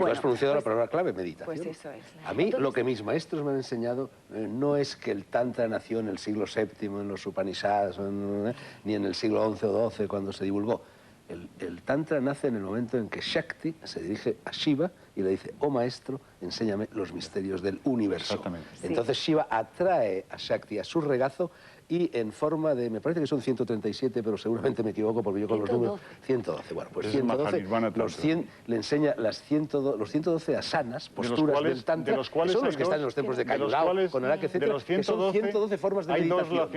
tú has pronunciado la palabra clave, meditación. Pues eso es. A mí lo que mis maestros me han enseñado no es que el Tantra nació en el siglo VII, en los Upanishads, ni en el siglo XI o XII, cuando se divulgó. El Tantra nace en el momento en que Shakti se dirige a Shiva y le dice: oh maestro, enséñame los misterios del universo. Exactamente. Entonces Shiva atrae a Shakti a su regazo y en forma de, me parece que son 137, pero seguramente me equivoco porque yo con los números... 112, bueno, pues 112, le enseña los 112 asanas, posturas del Tantra, que son los que están en los templos de Kayurao, con Arak, etc., que son 112 formas de meditación.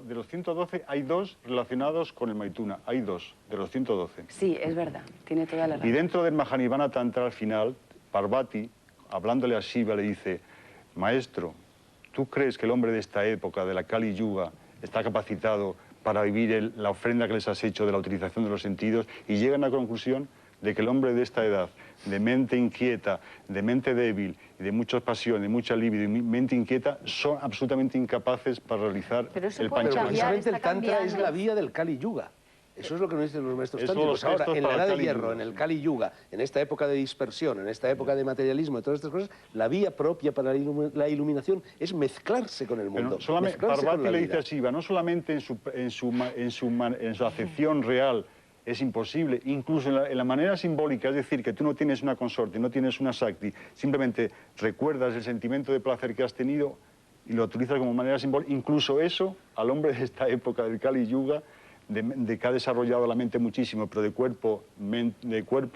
De los 112 hay dos relacionados con el Maituna, hay dos de los 112. Sí, es verdad, tiene toda la razón. Y dentro del Mahanivana Tantra, al final, Parvati, hablándole a Shiva, le dice: maestro, ¿tú crees que el hombre de esta época, de la Kali Yuga, está capacitado para vivir la ofrenda que les has hecho de la utilización de los sentidos? Y llegan a la conclusión de que el hombre de esta edad, de mente inquieta, de mente débil, y de mucha pasión, de mucha libido y mente inquieta, son absolutamente incapaces para realizar el Pero Panchakula. precisamente el Tantra es la vía del Kali Yuga. Eso es lo que nos dicen los maestros tántricos. Ahora, en la Edad de Hierro, en el Kali Yuga, en esta época de dispersión, en esta época de materialismo y todas estas cosas, la vía propia para la iluminación es mezclarse con el mundo. Pero solamente Parvati le dice a Shiva, no solamente en su acepción real es imposible, incluso en la manera simbólica, es decir, que tú no tienes una consorte, no tienes una Shakti, simplemente recuerdas el sentimiento de placer que has tenido y lo utilizas como manera simbólica, incluso eso, al hombre de esta época del Kali Yuga, de que ha desarrollado la mente muchísimo, pero de cuerpo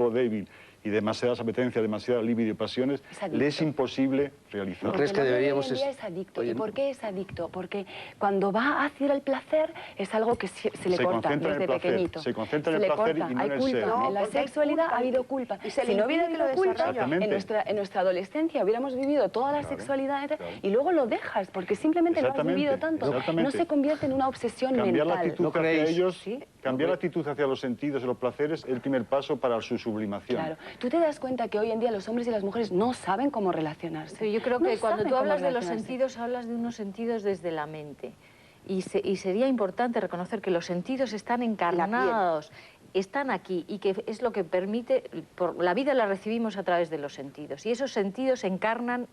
débil y demasiadas apetencias, demasiada libido y pasiones, le es imposible realizar. ¿No crees que deberíamos...? Es adicto. ¿Y por qué es adicto? Porque cuando va hacia el placer es algo que se le corta desde pequeñito. Se concentra en el placer y no en el ser. En la sexualidad ha habido culpa. Si no hubiera habido culpa, en nuestra adolescencia hubiéramos vivido toda la sexualidad y luego lo dejas porque simplemente lo has vivido tanto. No se convierte en una obsesión mental. Cambiar la actitud hacia los sentidos y los placeres es el primer paso para su sublimación. Claro. Tú te das cuenta que hoy en día los hombres y las mujeres no saben cómo relacionarse. Pero yo creo que cuando tú hablas de los sentidos, hablas de unos sentidos desde la mente. Y sería importante reconocer que los sentidos están encarnados, están aquí, y que es lo que permite... La vida la recibimos a través de los sentidos. Y esos sentidos se encarnan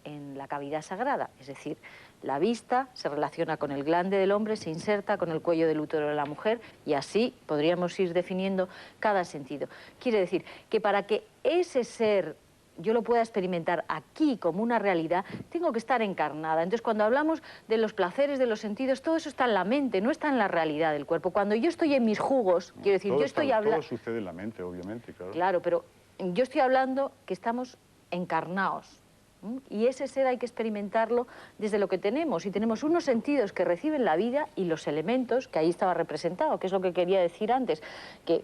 en la cavidad sagrada, es decir, la vista se relaciona con el glande del hombre, se inserta con el cuello del útero de la mujer y así podríamos ir definiendo cada sentido. Quiere decir que para que ese ser yo lo pueda experimentar aquí como una realidad, tengo que estar encarnada. Entonces, cuando hablamos de los placeres, de los sentidos, todo eso está en la mente, no está en la realidad del cuerpo. Cuando yo estoy en mis jugos, quiero decir, yo estoy hablando... Todo sucede en la mente, obviamente, claro. Claro, pero yo estoy hablando que estamos encarnados. Y ese ser hay que experimentarlo desde lo que tenemos. Y tenemos unos sentidos que reciben la vida y los elementos, que ahí estaba representado, que es lo que quería decir antes, que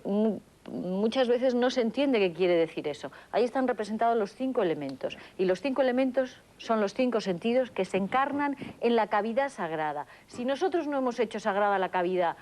muchas veces no se entiende qué quiere decir eso. Ahí están representados los 5 elementos. Y los 5 elementos son los 5 sentidos que se encarnan en la cavidad sagrada. Si nosotros no hemos hecho sagrada la cavidad,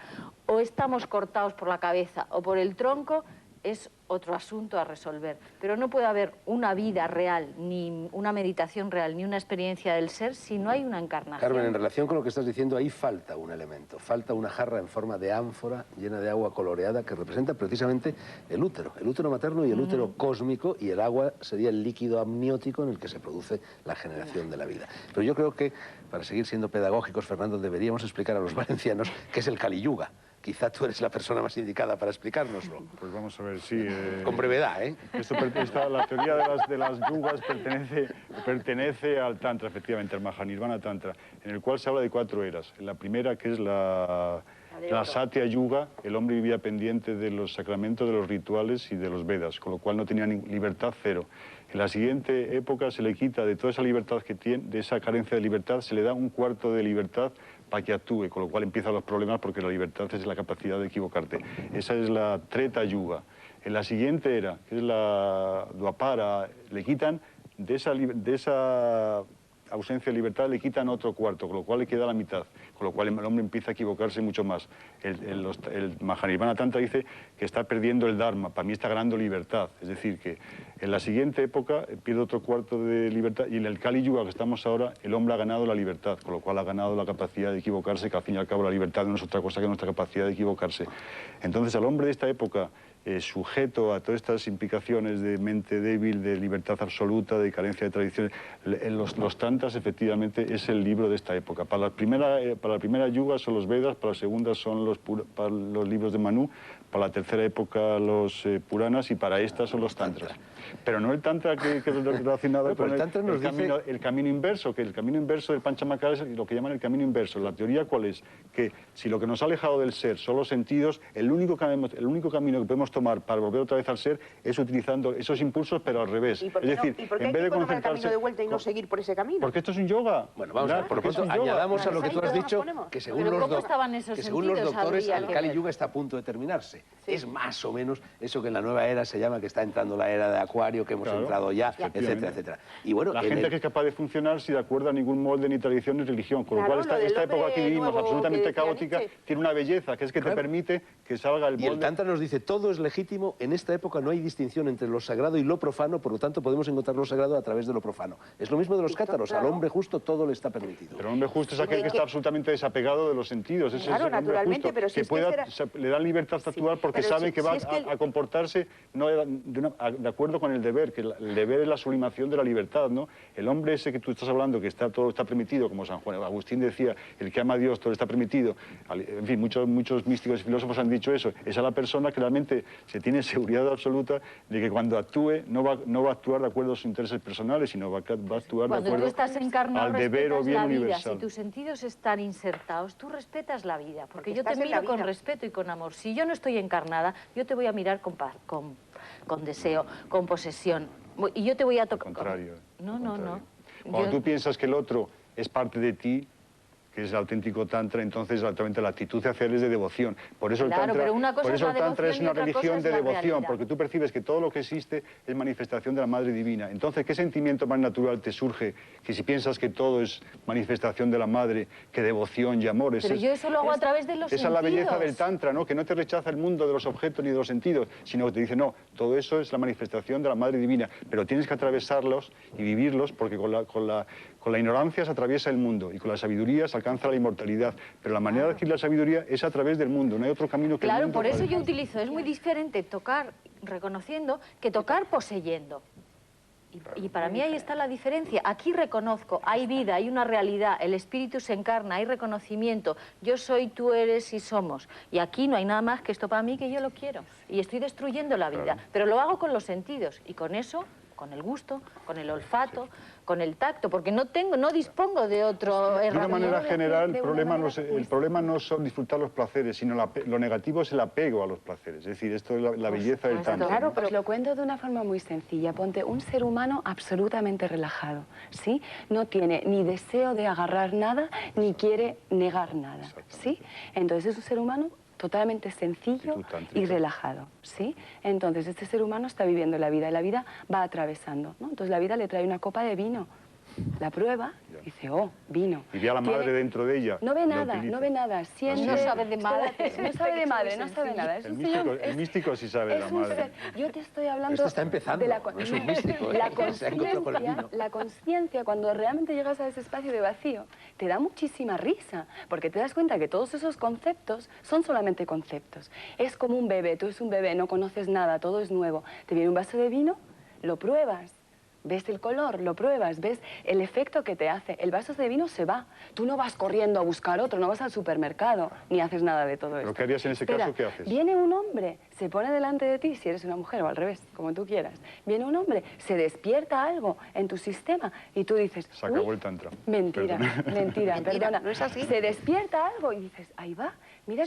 o estamos cortados por la cabeza o por el tronco, es otro asunto a resolver. Pero no puede haber una vida real, ni una meditación real, ni una experiencia del ser si no hay una encarnación. Carmen, en relación con lo que estás diciendo, ahí falta un elemento. Falta una jarra en forma de ánfora llena de agua coloreada que representa precisamente el útero materno y el útero cósmico, y el agua sería el líquido amniótico en el que se produce la generación de la vida. Pero yo creo que, para seguir siendo pedagógicos, Fernando, deberíamos explicar a los valencianos qué es el Kali Yuga. Quizá tú eres la persona más indicada para explicárnoslo. Pues vamos a ver, sí. Con brevedad, ¿eh? La teoría de las yugas pertenece al Tantra, efectivamente, al Mahanirvana Tantra, en el cual se habla de 4 eras. En la primera, que es la Satya Yuga, el hombre vivía pendiente de los sacramentos, de los rituales y de los Vedas, con lo cual no tenía libertad cero. En la siguiente época se le quita de toda esa libertad que tiene, de esa carencia de libertad, se le da 1/4 de libertad para que actúe, con lo cual empiezan los problemas porque la libertad es la capacidad de equivocarte. Esa es la Treta Yuga. En la siguiente era, que es la Dwapara, le quitan de esa ausencia de libertad, le quitan otro 1/4, con lo cual le queda la mitad, con lo cual el hombre empieza a equivocarse mucho más. El Mahanirvana Tantra dice que está perdiendo el Dharma, para mí está ganando libertad, es decir, que en la siguiente época pierde otro 1/4 de libertad, y en el Kali Yuga que estamos ahora, el hombre ha ganado la libertad, con lo cual ha ganado la capacidad de equivocarse, que al fin y al cabo la libertad no es otra cosa que nuestra capacidad de equivocarse. Entonces al hombre de esta época, sujeto a todas estas implicaciones de mente débil, de libertad absoluta, de carencia de tradiciones. Los tantras, efectivamente, es el libro de esta época. Para la primera yuga son los Vedas, para la segunda son los libros de Manu, para la tercera época los Puranas y para esta son los tantras. Pero no el tantra que es relacionado con el camino inverso, que el camino inverso del Panchamakara es lo que llaman el camino inverso. La teoría, ¿cuál es? Que si lo que nos ha alejado del ser son los sentidos, el único camino que podemos tomar para volver otra vez al ser es utilizando esos impulsos, pero al revés. Es decir, en vez de concentrarse el camino de vuelta y no seguir por ese camino. Porque esto es un yoga. Bueno, vamos a ver, por lo tanto, añadamos a lo que tú has dicho que según los doctores el Kali Yuga está a punto de terminarse. Sí. Es más o menos eso que en la nueva era se llama que está entrando la era de Acuario, que hemos entrado ya, etcétera, etcétera. Y bueno, la gente que es capaz de funcionar sin de acuerdo a ningún molde, ni tradición, ni religión. Con lo cual esta época que vivimos, absolutamente caótica, tiene una belleza, que es que te permite que salga el molde. Y el Tantra nos dice, todo es legítimo, en esta época no hay distinción entre lo sagrado y lo profano, por lo tanto podemos encontrar lo sagrado a través de lo profano. Es lo mismo de los cátaros, al hombre justo todo le está permitido. Pero el hombre justo es aquel que está absolutamente desapegado de los sentidos. Ese claro, es el hombre naturalmente, justo, pero si que le dan libertad a actuar porque sabe que va a comportarse no de acuerdo con el deber, que el deber es la sublimación de la libertad, ¿no? El hombre ese que tú estás hablando, que todo está permitido, como San Juan Agustín decía, el que ama a Dios todo está permitido. En fin, muchos místicos y filósofos han dicho eso. Esa es la persona que realmente se tiene seguridad absoluta de que cuando actúe no va a actuar de acuerdo a sus intereses personales, sino va a actuar de acuerdo al deber o bien universal. Si tus sentidos están insertados, tú respetas la vida, porque yo te miro con respeto y con amor. Si yo no estoy encarnada, yo te voy a mirar con deseo, con posesión. Y yo te voy a tocar... Al contrario. No. Cuando tú piensas que el otro es parte de ti, que es el auténtico tantra, entonces actualmente la actitud hacia él es de devoción. Por eso claro, el tantra es una religión de devoción, porque tú percibes que todo lo que existe es manifestación de la Madre Divina. Entonces, ¿qué sentimiento más natural te surge que si piensas que todo es manifestación de la Madre, que devoción y amor? Pero yo eso lo hago a través de los sentidos. Esa es la belleza del tantra, ¿no? Que no te rechaza el mundo de los objetos ni de los sentidos, sino que te dice, no, todo eso es la manifestación de la Madre Divina, pero tienes que atravesarlos y vivirlos, porque con la ignorancia se atraviesa el mundo y con la sabiduría se alcanza la inmortalidad. Pero la manera de adquirir la sabiduría es a través del mundo, no hay otro camino que el mundo. Claro, por eso yo utilizo, es muy diferente tocar reconociendo que tocar poseyendo. Y para mí ahí está la diferencia. Aquí reconozco, hay vida, hay una realidad, el espíritu se encarna, hay reconocimiento. Yo soy, tú eres y somos. Y aquí no hay nada más que esto para mí que yo lo quiero. Y estoy destruyendo la vida. Claro. Pero lo hago con los sentidos y con eso, con el gusto, con el olfato, con el tacto, porque no dispongo de otro herramienta. De una manera general, el problema no son disfrutar los placeres, sino lo negativo es el apego a los placeres. Es decir, esto es la belleza del tantra. Claro, pues lo cuento de una forma muy sencilla. Ponte un ser humano absolutamente relajado, ¿sí? No tiene ni deseo de agarrar nada, ni quiere negar nada, ¿sí? Entonces es un ser humano totalmente sencillo y relajado, ¿sí? Entonces este ser humano está viviendo la vida y la vida va atravesando, ¿no? Entonces la vida le trae una copa de vino, la prueba, dice, oh, vino. Y ve a la madre dentro de ella. No ve nada, siente... No sabe de madre. No sabe de madre, no sabe nada. El místico sí sabe de la madre. Yo te estoy hablando... Esto está empezando, es un místico. La conciencia, cuando realmente llegas a ese espacio de vacío, te da muchísima risa, porque te das cuenta que todos esos conceptos son solamente conceptos. Es como un bebé, tú eres un bebé, no conoces nada, todo es nuevo. Te viene un vaso de vino, lo pruebas. Ves el color, lo pruebas, ves el efecto que te hace. El vaso de vino se va. Tú no vas corriendo a buscar otro, no vas al supermercado, ni haces nada de todo esto. ¿Pero qué harías en ese caso? ¿Qué haces? Viene un hombre, se pone delante de ti, si eres una mujer o al revés, como tú quieras. Viene un hombre, se despierta algo en tu sistema y tú dices... Se acabó el tantra. Mentira, perdona. No es así. Se despierta algo y dices, ahí va. Mira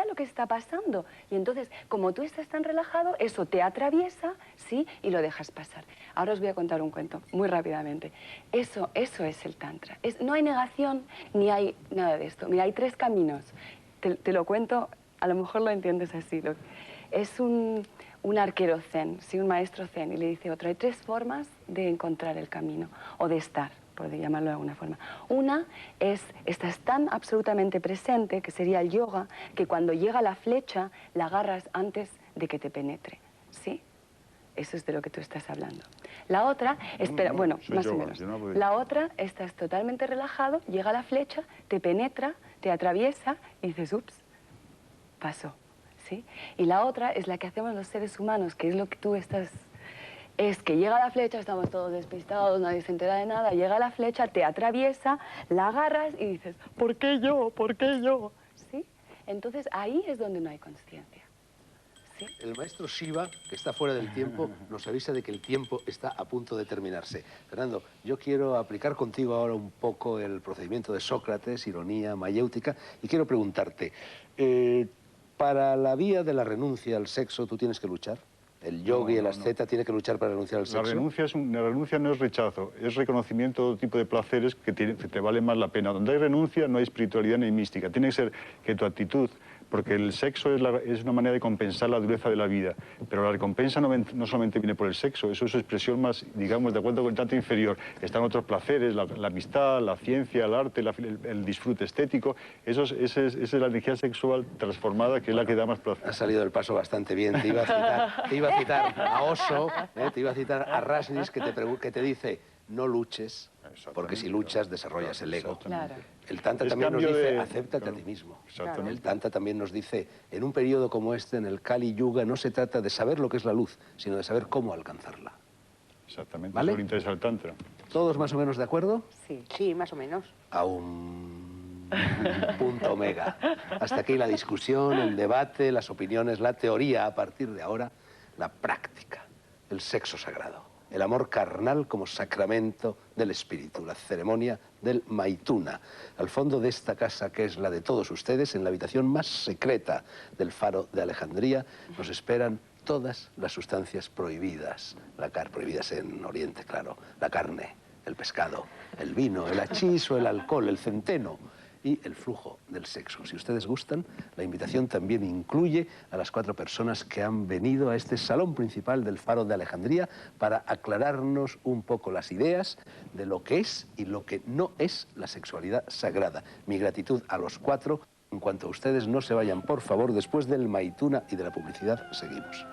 lo que está pasando. Y entonces, como tú estás tan relajado, eso te atraviesa, ¿sí? Y lo dejas pasar. Ahora os voy a contar un cuento, muy rápidamente. Eso es el tantra. No hay negación, ni hay nada de esto. Mira, hay 3 caminos. Te lo cuento, a lo mejor lo entiendes así. Es un arquero zen, ¿sí? Un maestro zen, y le dice otro, hay 3 formas de encontrar el camino, o de estar, por llamarlo de alguna forma. Una es, estás tan absolutamente presente, que sería el yoga, que cuando llega la flecha, la agarras antes de que te penetre, ¿sí? Eso es de lo que tú estás hablando. La otra, más o menos. La otra, estás totalmente relajado, llega la flecha, te penetra, te atraviesa y dices, ups, pasó. ¿sí? Y la otra es la que hacemos los seres humanos, que es lo que tú estás... Es que llega la flecha, estamos todos despistados, nadie se entera de nada, llega la flecha, te atraviesa, la agarras y dices, ¿por qué yo? ¿Por qué yo? ¿Sí? Entonces ahí es donde no hay consciencia. ¿Sí? El maestro Shiva, que está fuera del tiempo, nos avisa de que el tiempo está a punto de terminarse. Fernando, yo quiero aplicar contigo ahora un poco el procedimiento de Sócrates, ironía mayéutica, y quiero preguntarte, para la vía de la renuncia al sexo, ¿tú tienes que luchar? ¿El yogi, el asceta, tiene que luchar para renunciar al sexo? La renuncia no es rechazo, es reconocimiento de todo tipo de placeres que te valen más la pena. Donde hay renuncia no hay espiritualidad ni mística. Tiene que ser que tu actitud, porque el sexo es una manera de compensar la dureza de la vida, pero la recompensa no solamente viene por el sexo, eso es su expresión más, digamos, de acuerdo con el tanto inferior. Están otros placeres, la amistad, la ciencia, el arte, el disfrute estético. Esa es la energía sexual transformada, que es la que da más placer. Ha salido del paso bastante bien. Te iba a citar a Osho, te iba a citar a Rajneesh, que te dice, no luches, porque si luchas desarrollas el ego. Claro. El Tantra también nos dice, acéptate a ti mismo. El Tantra también nos dice, en un periodo como este, en el Kali Yuga, no se trata de saber lo que es la luz, sino de saber cómo alcanzarla. Exactamente, ¿Vale? eso le interesa al Tantra. ¿Todos más o menos de acuerdo? Sí. Sí, más o menos. A un punto omega. Hasta aquí la discusión, el debate, las opiniones, la teoría, a partir de ahora, la práctica, el sexo sagrado. El amor carnal como sacramento del espíritu, la ceremonia del Maituna. Al fondo de esta casa, que es la de todos ustedes, en la habitación más secreta del Faro de Alejandría, nos esperan todas las sustancias prohibidas. Prohibidas en Oriente, claro. La carne, el pescado, el vino, el hachís o el alcohol, el centeno y el flujo del sexo. Si ustedes gustan, la invitación también incluye a las 4 personas que han venido a este salón principal del Faro de Alejandría para aclararnos un poco las ideas de lo que es y lo que no es la sexualidad sagrada. Mi gratitud a los 4. En cuanto a ustedes no se vayan, por favor, después del Maituna y de la publicidad, seguimos.